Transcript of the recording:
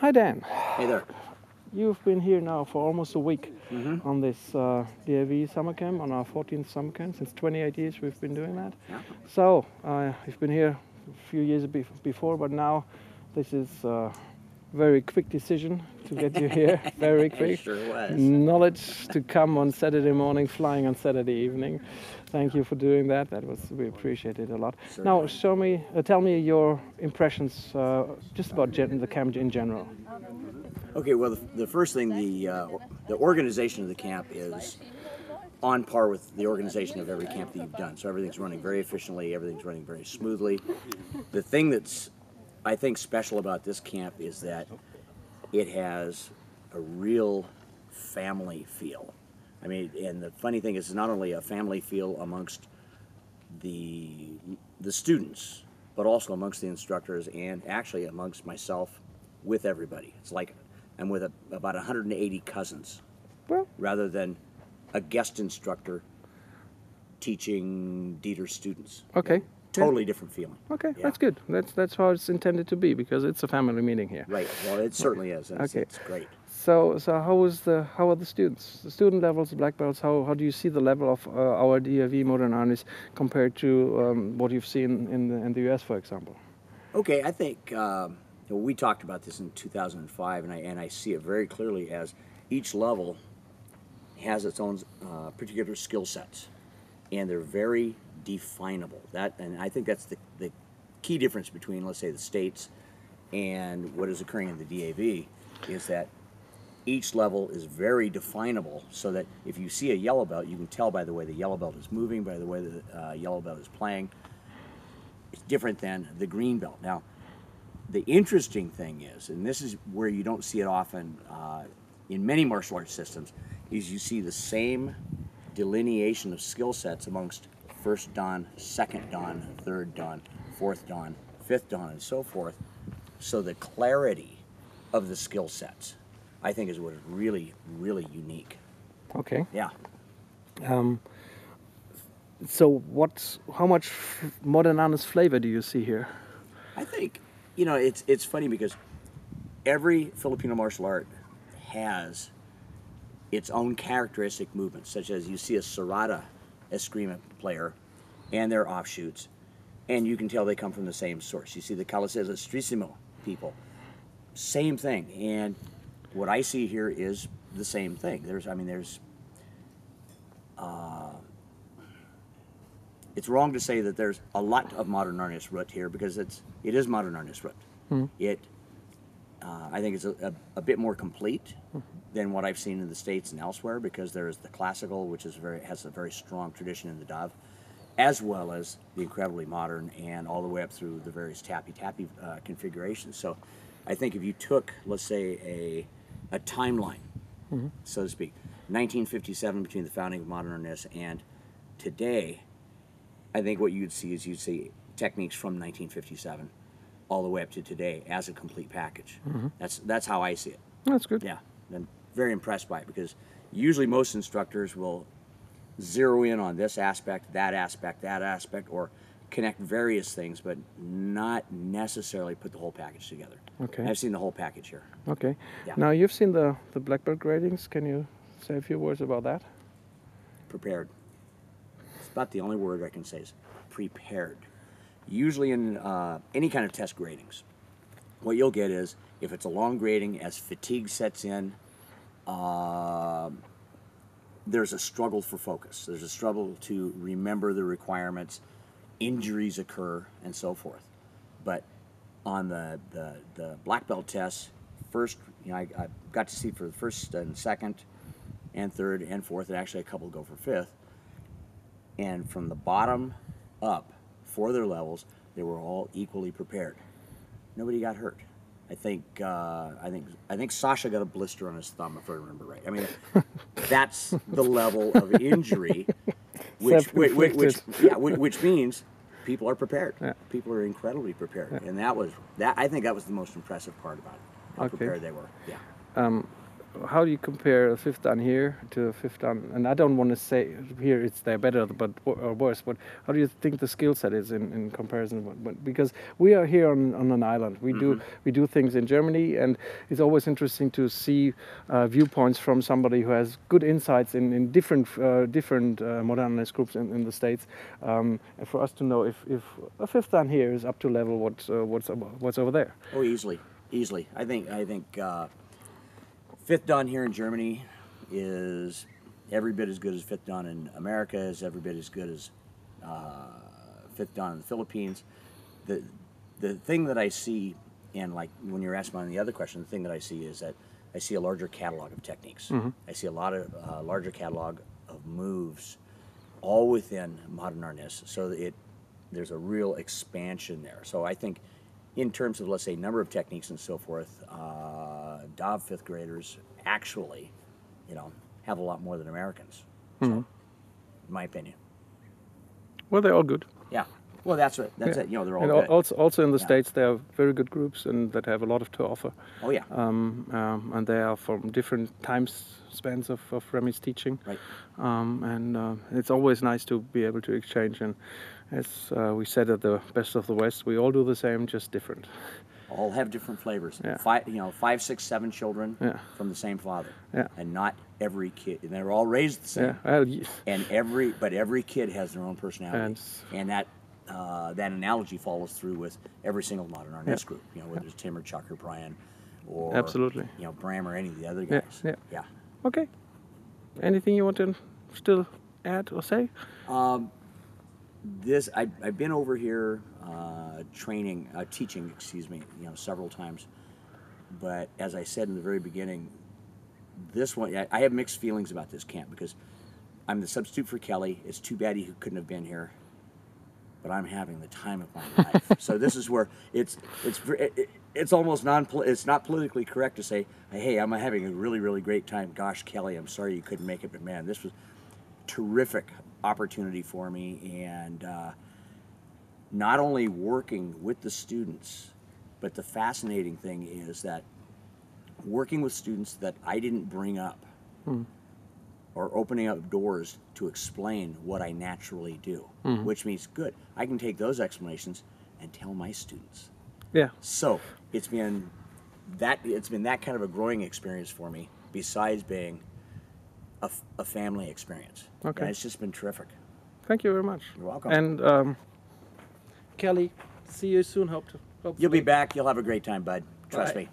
Hi Dan. Hey there. You've been here now for almost a week on this DAV summer camp, on our 14th summer camp. Since 28 years we've been doing that. Yeah. So, you've been here a few years before, but now this is a very quick decision to get you here. Very quick. It sure was. Knowledge to come on Saturday morning, flying on Saturday evening. Thank you for doing that. We appreciate it a lot. Now, tell me your impressions just about the camp in general. Okay, well, the first thing, the organization of the camp is on par with the organization of every camp that you've done. So everything's running very efficiently, everything's running very smoothly. The thing that's, I think, special about this camp is that it has a real family feel. I mean, and the funny thing is, it's not only a family feel amongst the students, but also amongst the instructors and actually amongst myself with everybody. It's like I'm with about 180 cousins, rather than a guest instructor teaching Dieter students. Okay. Totally different feeling. Okay, yeah. That's good. That's how it's intended to be, because it's a family meeting here. Right. Well, it certainly is. It's great. So how are the students? The student levels, the black belts. How do you see the level of our DAV Modern Arnis compared to what you've seen in the US, for example? Okay, I think we talked about this in 2005, and I see it very clearly as each level has its own particular skill sets, and they're very definable. And I think that's the key difference between, let's say, the States and what is occurring in the DAV, is that each level is very definable, so that if you see a yellow belt, you can tell by the way the yellow belt is moving, by the way the yellow belt is playing. It's different than the green belt. Now, the interesting thing is, and this is where you don't see it often in many martial arts systems, is you see the same delineation of skill sets amongst first dan, second dan, third dan, fourth dan, fifth dan, and so forth. So the clarity of the skill sets, I think, is what is really, really unique. Okay. Yeah. So how much modern Arnis flavor do you see here? I think, it's funny because every Filipino martial art has its own characteristic movements, such as you see a Serrada Eskrima player and their offshoots, and you can tell they come from the same source. You see the Caliseza Strissimo people, same thing. And what I see here is the same thing. It's wrong to say that there's a lot of modern Arnis root here, because it is modern Arnis root. I think it's a bit more complete than what I've seen in the States and elsewhere, because there's the classical, which has a very strong tradition in the DAV, as well as the incredibly modern, and all the way up through the various tappy configurations. So I think if you took, let's say, a timeline, so to speak, 1957 between the founding of Modern Arnis and today, I think what you'd see techniques from 1957 all the way up to today as a complete package. That's how I see it. That's good. Yeah, I'm very impressed by it, because usually most instructors will zero in on this aspect, that aspect, or connect various things, but not necessarily put the whole package together. Okay. I've seen the whole package here. Okay. Yeah. Now, you've seen the black belt gradings. Can you say a few words about that? Prepared. It's about the only word I can say is prepared. Usually in any kind of test gradings, what you'll get is, if it's a long grading, as fatigue sets in, there's a struggle for focus. There's a struggle to remember the requirements, injuries occur, and so forth. But on the black belt tests, first, I got to see for the first and second and third and fourth, and actually a couple go for fifth. And from the bottom up, for their levels, they were all equally prepared. Nobody got hurt. I think Sasha got a blister on his thumb, if I remember right. I mean, that's the level of injury, which means people are prepared. Yeah. People are incredibly prepared, and I think that was the most impressive part about it. How prepared they were. Yeah. how do you compare fifth dan here to fifth dan? And I don't want to say here it's they're better but or worse, but how do you think the skill set is in comparison? Because we are here on an island, we do things in Germany, and it's always interesting to see viewpoints from somebody who has good insights in different modern arnis groups in the States, and for us to know if a fifth dan here is up to level what's over there. Oh, easily. I think fifth dan here in Germany is every bit as good as fifth dan in America, is every bit as good as fifth dan in the Philippines. The thing that I see, and like when you're asking on the other question, the thing that I see is that I see a larger catalog of techniques. I see a lot of larger catalog of moves, all within modern arnis, so that there's a real expansion there. So I think, in terms of, let's say, number of techniques and so forth, DAV fifth graders actually, have a lot more than Americans. So, in my opinion. Well, they're all good. Yeah. Well, that's it. That's it. They're all and good. Also in the States, there are very good groups and that have a lot to offer. Oh yeah. And they are from different time spans of Remi's teaching. Right. And it's always nice to be able to exchange. And as we said at the Best of the West, we all do the same, just different. All have different flavors. Yeah. 5, 6, 7 children from the same father. Yeah. And not every kid. And they're all raised the same. Yeah. Well, and every kid has their own personality. And that analogy follows through with every single modern arnis group. Whether it's Tim or Chuck or Brian, or absolutely, Bram or any of the other guys. Yeah. Okay. Anything you want to still add or say? I've been over here teaching, several times. But as I said in the very beginning, this one, I have mixed feelings about this camp because I'm the substitute for Kelly. It's too bad he couldn't have been here, but I'm having the time of my life. So this is where it's almost it's not politically correct to say, hey, I'm having a really, really great time. Gosh, Kelly, I'm sorry you couldn't make it, but man, this was terrific opportunity for me, and not only working with the students, but the fascinating thing is that working with students that I didn't bring up or opening up doors to explain what I naturally do, which means good. I can take those explanations and tell my students. Yeah. So it's been that kind of a growing experience for me, besides being a family experience. Okay. And it's just been terrific. Thank you very much. You're welcome. And Kelly, see you soon. Hopefully. You'll be back. You'll have a great time, bud. Trust me.